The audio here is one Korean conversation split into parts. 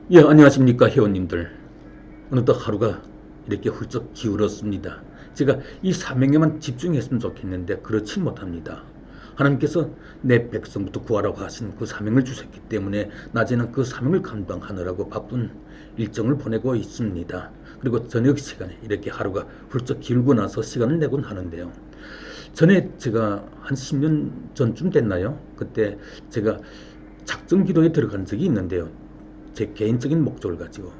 예, 안녕하십니까, 회원님들. 어느덧 하루가 이렇게 훌쩍 기울었습니다. 제가 이 사명에만 집중했으면 좋겠는데 그렇지 못합니다. 하나님께서 내 백성부터 구하라고 하신 그 사명을 주셨기 때문에 낮에는 그 사명을 감당하느라고 바쁜 일정을 보내고 있습니다. 그리고 저녁 시간에 이렇게 하루가 훌쩍 기울고 나서 시간을 내곤 하는데요. 전에 제가 한 10년 전쯤 됐나요? 그때 제가 작정 기도에 들어간 적이 있는데요. 제 개인적인 목적을 가지고,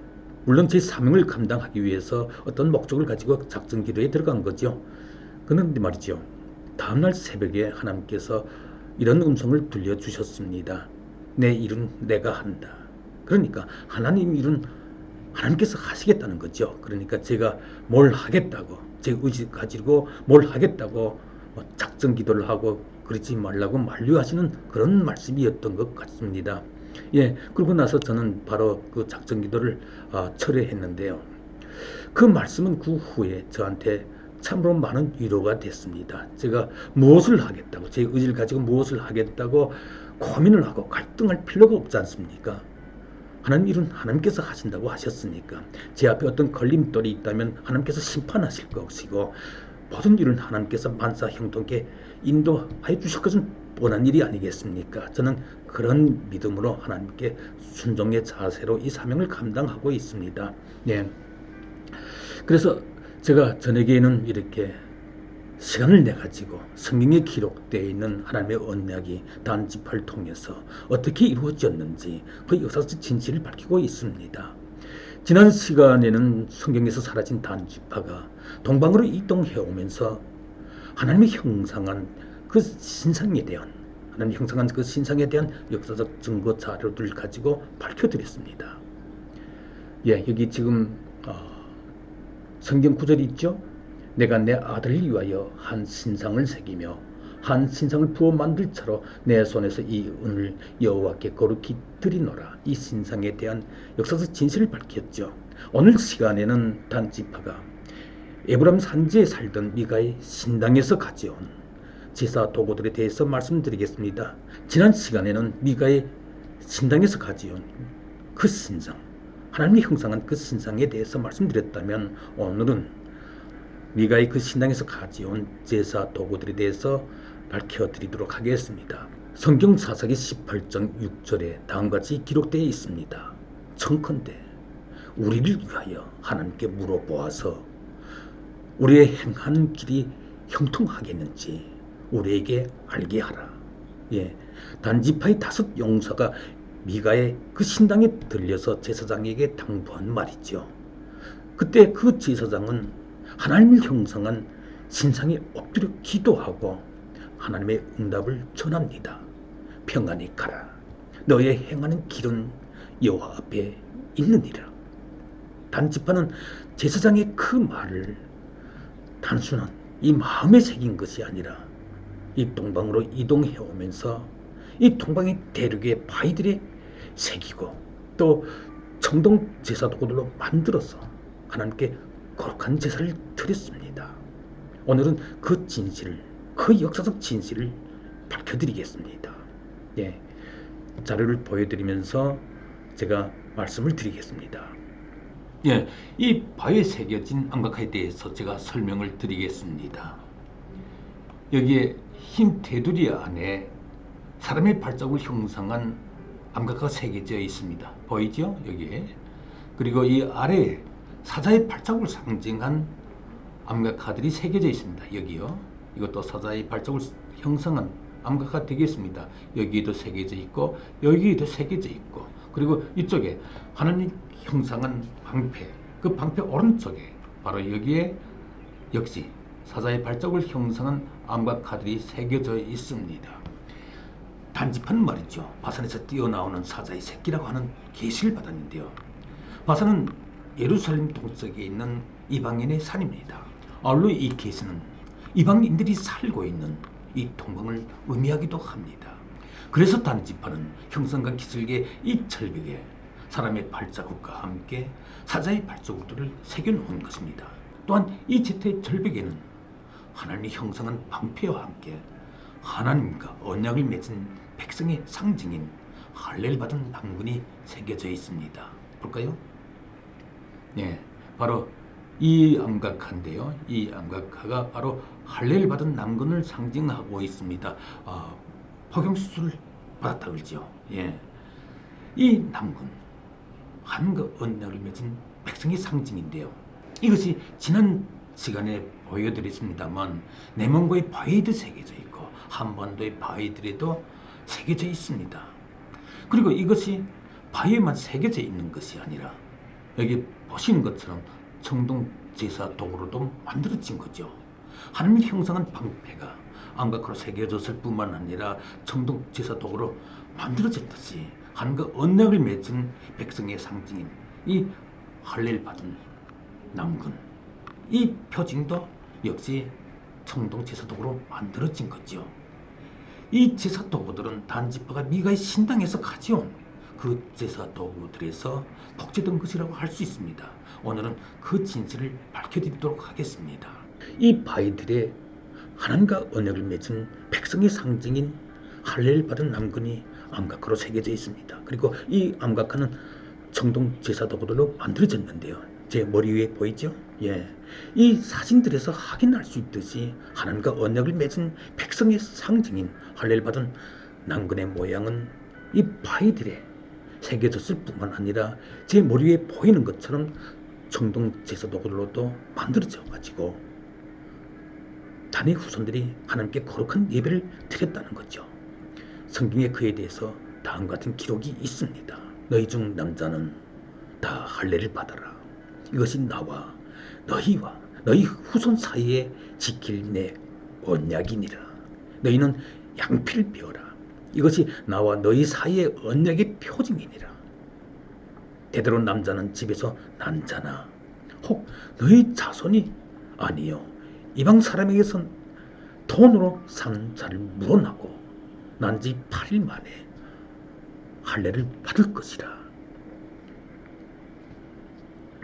물론 제 사명을 감당하기 위해서 어떤 목적을 가지고 작정 기도에 들어간 거죠. 그런데 말이죠, 다음날 새벽에 하나님께서 이런 음성을 들려주셨습니다. 내 일은 내가 한다. 그러니까 하나님 일은 하나님께서 하시겠다는 거죠. 그러니까 제가 뭘 하겠다고, 제 의지 가지고 뭘 하겠다고 작정 기도를 하고 그러지 말라고 만류하시는 그런 말씀이었던 것 같습니다. 예, 그러고 나서 저는 바로 그 작정 기도를 철회했는데요. 그 말씀은 그 후에 저한테 참으로 많은 위로가 됐습니다. 제가 무엇을 하겠다고, 제 의지를 가지고 무엇을 하겠다고 고민을 하고 갈등할 필요가 없지 않습니까? 하나님 일은 하나님께서 하신다고 하셨으니까 제 앞에 어떤 걸림돌이 있다면 하나님께서 심판하실 것이고, 모든 일은 하나님께서 만사 형통케 인도하여 주실 것은 뻔한 일이 아니겠습니까? 저는 그런 믿음으로 하나님께 순종의 자세로 이 사명을 감당하고 있습니다. 네. 그래서 제가 저녁에는 이렇게 시간을 내 가지고 성경에 기록되어 있는 하나님의 언약이 단지파를 통해서 어떻게 이루어졌는지 그 역사적 진실을 밝히고 있습니다. 지난 시간에는 성경에서 사라진 단지파가 동방으로 이동해 오면서 하나님의 형상한 그 신상에 대한, 하나님 형상한 그 신상에 대한 역사적 증거 자료들을 가지고 밝혀드렸습니다. 예, 여기 지금 성경 구절이 있죠. 내가 내 아들을 위하여 한 신상을 새기며 한 신상을 부어 만들 차로 내 손에서 이 은을 여호와께 거룩히 드리노라. 이 신상에 대한 역사적 진실을 밝혔죠. 오늘 시간에는 단지파가 에브람 산지에 살던 미가의 신당에서 가져온 제사 도구들에 대해서 말씀드리겠습니다. 지난 시간에는 미가의 신당에서 가져온 그 신상, 하나님이 형상한 그 신상에 대해서 말씀드렸다면, 오늘은 미가의 그 신당에서 가져온 제사 도구들에 대해서 밝혀드리도록 하겠습니다. 성경 사사기 18장 6절에 다음같이 기록되어 있습니다. 청컨대 우리를 위하여 하나님께 물어보아서 우리의 행하는 길이 형통하겠는지 우리에게 알게 하라. 예, 단지파의 5 용사가 미가의 그 신당에 들려서 제사장에게 당부한 말이죠. 그때 그 제사장은 하나님을 형상한 신상에 엎드려 기도하고 하나님의 응답을 전합니다. 평안히 가라. 너의 행하는 길은 여호와 앞에 있느니라. 단지파는 제사장의 그 말을 단순한 이 마음에 새긴 것이 아니라 이 동방으로 이동해 오면서 이 동방의 대륙의 바위들에 새기고 또 청동 제사 도구들로 만들어서 하나님께 거룩한 제사를 드렸습니다. 오늘은 그 진실, 그 역사적 진실을 밝혀드리겠습니다. 예, 자료를 보여드리면서 제가 말씀을 드리겠습니다. 예, 이 바위에 새겨진 암각화에 대해서 제가 설명을 드리겠습니다. 여기에 흰 테두리 안에 사람의 발자국을 형상한 암각화가 새겨져 있습니다. 보이죠? 여기에. 그리고 이 아래에 사자의 발자국을 상징한 암각화들이 새겨져 있습니다. 여기요. 이것도 사자의 발자국을 형성한 암각화 되겠습니다. 여기에도 새겨져 있고 여기에도 새겨져 있고, 그리고 이쪽에 하나님 형상한 방패, 그 방패 오른쪽에 바로 여기에 역시 사자의 발자국을 형성한 암각화들이 새겨져 있습니다. 단지파는 말이죠, 바산에서 뛰어나오는 사자의 새끼라고 하는 계시를 받았는데요. 바산은 예루살렘 동쪽에 있는 이방인의 산입니다. 아울러 이 계시는 이방인들이 살고 있는 이 동방을 의미하기도 합니다. 그래서 단지파는 형성과 기슭의 이 절벽에 사람의 발자국과 함께 사자의 발자국들을 새겨놓은 것입니다. 또한 이 제터의 절벽에는 하나님이 형성한 방패와 함께 하나님과 언약을 맺은 백성의 상징인 할례를 받은 당군이 새겨져 있습니다. 볼까요? 예, 바로 이 암각화인데요. 이 암각화가 바로 할례를 받은 남근을 상징하고 있습니다. 포경수술을 받았다 그러죠. 예, 이 남근, 하나님과 언약을 맺은 백성의 상징인데요. 이것이 지난 시간에 보여드렸습니다만 내몽고의 바위도 새겨져 있고 한반도의 바위들에도 새겨져 있습니다. 그리고 이것이 바위에만 새겨져 있는 것이 아니라 여기 보시는 것처럼 청동 제사 도구로도 만들어진 거죠. 하나님의 형상한 방패가 암각화로 새겨졌을 뿐만 아니라 청동 제사 도구로 만들어졌듯이 하나님과 언약을 맺은 백성의 상징인 이 할례를 받은 남군, 이 표징도 역시 청동 제사 도구로 만들어진 거죠. 이 제사 도구들은 단지파가 미가의 신당에서 가져온 그 제사 도구들에서 복제된 것이라고 할 수 있습니다. 오늘은 그 진실을 밝혀드리도록 하겠습니다. 이 바위들의 하나님과 언약을 맺은 백성의 상징인 할례를 받은 남근이 암각화로 새겨져 있습니다. 그리고 이 암각화는 청동 제사 도구들로 만들어졌는데요. 제 머리 위에 보이죠? 예, 이 사진들에서 확인할 수 있듯이 하나님과 언약을 맺은 백성의 상징인 할례를 받은 남근의 모양은 이 바위들에 새겨졌을 뿐만 아니라 제 머리 위에 보이는 것처럼 청동 제사 도구들로도 만들어져 가지고 단의 후손들이 하나님께 거룩한 예배를 드렸다는 거죠. 성경에 그에 대해서 다음과 같은 기록이 있습니다. 너희 중 남자는 다 할례를 받아라. 이것이 나와 너희와 너희 후손 사이에 지킬 내 언약이니라. 너희는 양피를 베어라. 이것이 나와 너희 사이의 언약의 표징이니라. 대대로 남자는 집에서 난 자나 혹 너희 자손이 아니요 이방 사람에게선 돈으로 산 자를 물어나고 난 지 8일 만에 할례를 받을 것이라.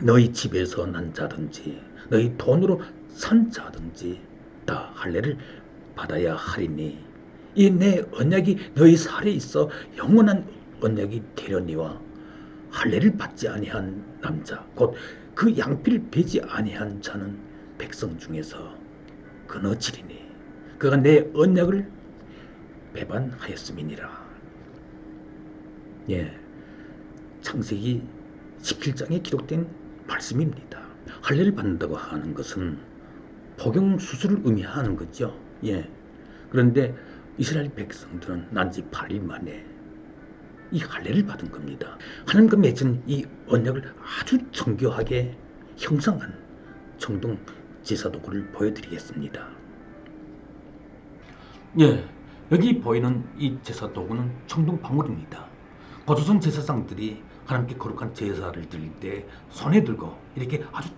너희 집에서 난 자든지 너희 돈으로 산 자든지 다 할례를 받아야 하리니 이 내 언약이 너희 살에 있어 영원한 언약이 되려니와 할례를 받지 아니한 남자 곧 그 양피를 베지 아니한 자는 백성 중에서 끊어지리니 그가 내 언약을 배반하였음이니라. 예, 창세기 17장에 기록된 말씀입니다. 할례를 받는다고 하는 것은 포경수술을 의미하는 거죠. 예, 그런데 이스라엘 백성들은 난지 8일 만에 이 할례를 받은 겁니다. 하나님과 맺은 이 언약을 아주 정교하게 형상한 청동 제사 도구를 보여드리겠습니다. 예, 여기 보이는 이 제사 도구는 청동 방울입니다. 고조선 제사장들이 하나님께 거룩한 제사를 드릴 때 손에 들고 이렇게 아주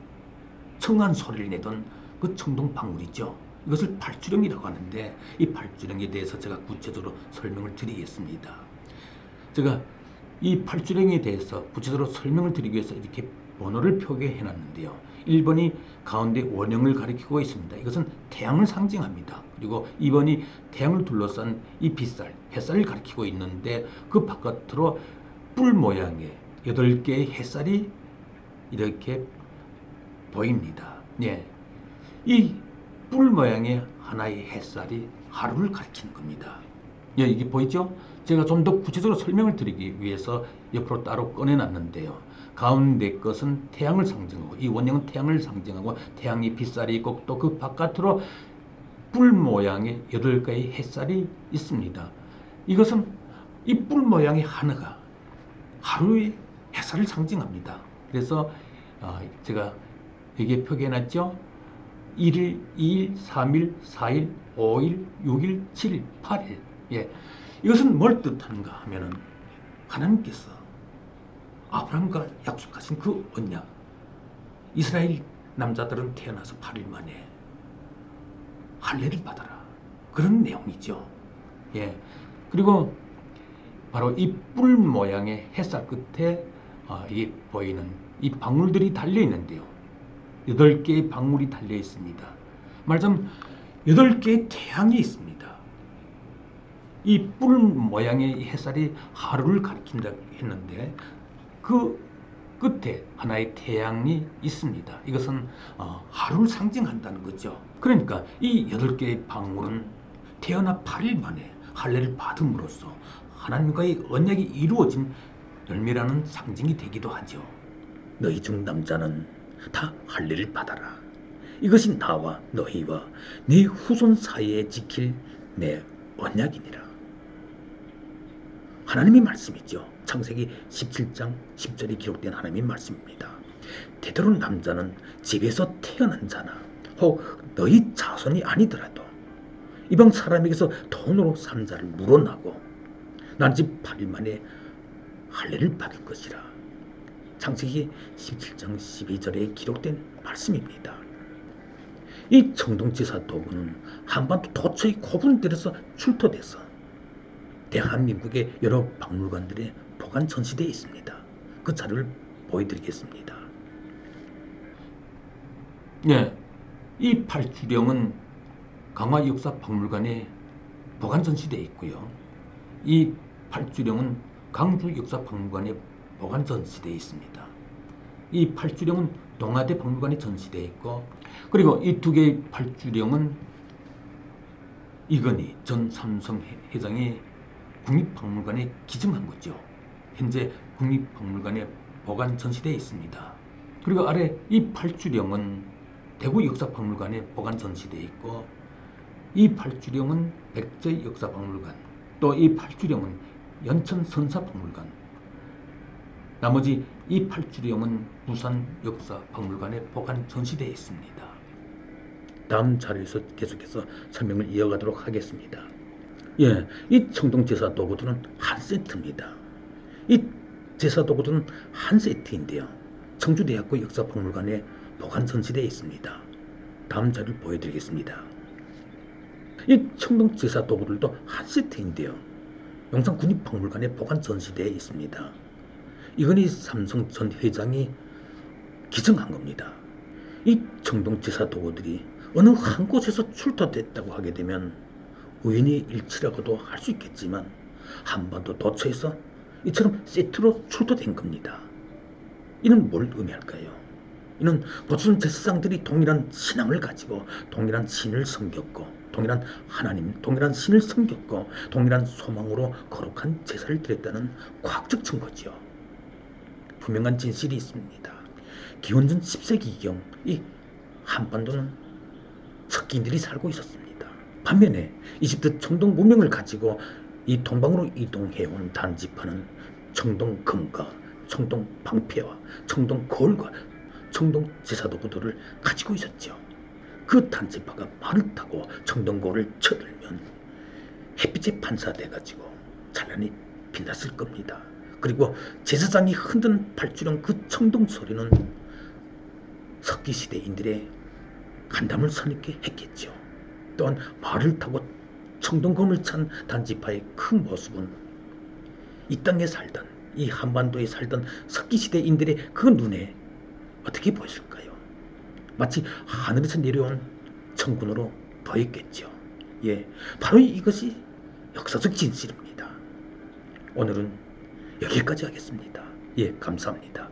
청한 소리를 내던 그 청동 방울이죠. 이것을 발주령이라고 하는데 이 발주령에 대해서 제가 구체적으로 설명을 드리겠습니다. 제가 이 발주령에 대해서 구체적으로 설명을 드리기 위해서 이렇게 번호를 표기해 놨는데요. 1번이 가운데 원형을 가리키고 있습니다. 이것은 태양을 상징합니다. 그리고 2번이 태양을 둘러싼 이 빗살, 햇살을 가리키고 있는데 그 바깥으로 뿔 모양의 8개의 햇살이 이렇게 보입니다. 예, 이 뿔 모양의 하나의 햇살이 하루를 가리키는 겁니다. 예, 이게 보이죠? 제가 좀 더 구체적으로 설명을 드리기 위해서 옆으로 따로 꺼내놨는데요. 가운데 것은 태양을 상징하고 이 원형은 태양을 상징하고 태양이 빗살이 있고 또 그 바깥으로 뿔 모양의 8개의 햇살이 있습니다. 이것은 이 뿔 모양의 하나가 하루의 햇살을 상징합니다. 그래서 제가 여기에 표기해놨죠. 1일, 2일, 3일, 4일, 5일, 6일, 7일, 8일. 예, 이것은 뭘 뜻하는가 하면은 하나님께서 아브라함과 약속하신 그 언약, 이스라엘 남자들은 태어나서 8일 만에 할례를 받아라, 그런 내용이죠. 예, 그리고 바로 이 뿔 모양의 햇살 끝에 이 보이는 이 방울들이 달려 있는데요. 8개의 방울이 달려 있습니다. 말하자면 8개의 태양이 있습니다. 이 뿔 모양의 햇살이 하루를 가리킨다 했는데 그 끝에 하나의 태양이 있습니다. 이것은 하루를 상징한다는 거죠. 그러니까 이 8개의 방울은 태어나 8일 만에 할례를 받음으로써 하나님과의 언약이 이루어진 열매라는 상징이 되기도 하죠. 너희 중 남자는 다 할례를 받아라. 이것이 나와 너희와 네 후손 사이에 지킬 내 언약이니라. 하나님의 말씀이죠. 창세기 17장 10절에 기록된 하나님의 말씀입니다. 되도록 남자는 집에서 태어난 자나 혹 너희 자손이 아니더라도 이방 사람에게서 돈으로 산 자를 물어나고 난지 8일 만에 할례를 받을 것이라. 창세기 17장 12절에 기록된 말씀입니다. 이 청동지사 도구는 한반도 도처의 고분들에서 출토돼서 대한민국의 여러 박물관들에 보관 전시되어 있습니다. 그 자료를 보여드리겠습니다. 네, 이 팔주령은 강화역사박물관에 보관 전시되어 있고요. 이 팔주령은 강주역사박물관에 보관 전시되어 있습니다. 이 팔주령은 동아대 박물관에 전시되어 있고, 그리고 이 두 개의 팔주령은 이건희 전 삼성 회장이 국립박물관에 기증한 거죠. 현재 국립박물관에 보관 전시되어 있습니다. 그리고 아래 이 팔주령은 대구역사박물관에 보관 전시되어 있고, 이 팔주령은 백제역사박물관, 또 이 팔주령은 연천선사박물관, 나머지 이 팔주령은 부산역사박물관에 보관 전시되어 있습니다. 다음 자료에서 계속해서 설명을 이어가도록 하겠습니다. 예, 이 청동제사 도구들은 한 세트입니다. 이 제사 도구들은 한 세트인데요. 청주대학교 역사박물관에 보관 전시되어 있습니다. 다음 자료를 보여드리겠습니다. 이 청동제사 도구들도 한 세트인데요. 용산국립박물관에 보관 전시되어 있습니다. 이건희 삼성 전 회장이 기증한 겁니다. 이 청동제사 도구들이 어느 한 곳에서 출토됐다고 하게 되면 우연히 일치라고도 할 수 있겠지만 한반도 도처에서 이처럼 세트로 출토된 겁니다. 이는 뭘 의미할까요? 이는 모든 제사장들이 동일한 신앙을 가지고 동일한 신을 섬겼고, 동일한 하나님, 동일한 신을 섬겼고 동일한 소망으로 거룩한 제사를 드렸다는 과학적 증거죠. 분명한 진실이 있습니다. 기원전 10세기경 이 한반도는 석기인들이 살고 있었습니다. 반면에 이집트 청동 문명을 가지고 이 동방으로 이동해온 단지파는 청동 금과 청동 방패와 청동 거울과 청동 제사도구들을 가지고 있었죠. 그 단지파가 말을 타고 청동 거울을 쳐들면 햇빛에 반사돼가지고 찬란히 빛났을 겁니다. 그리고 제사장이 흔드는 팔주령 그 청동 소리는 석기시대인들의 간담을 선입게 했겠죠. 또한 말을 타고 청동검을 찬 단지파의 큰 모습은 이 땅에 살던, 이 한반도에 살던 석기시대인들의 그 눈에 어떻게 보였을까요? 마치 하늘에서 내려온 천군으로 보였겠죠. 예, 바로 이것이 역사적 진실입니다. 오늘은 여기까지 하겠습니다. 예, 감사합니다.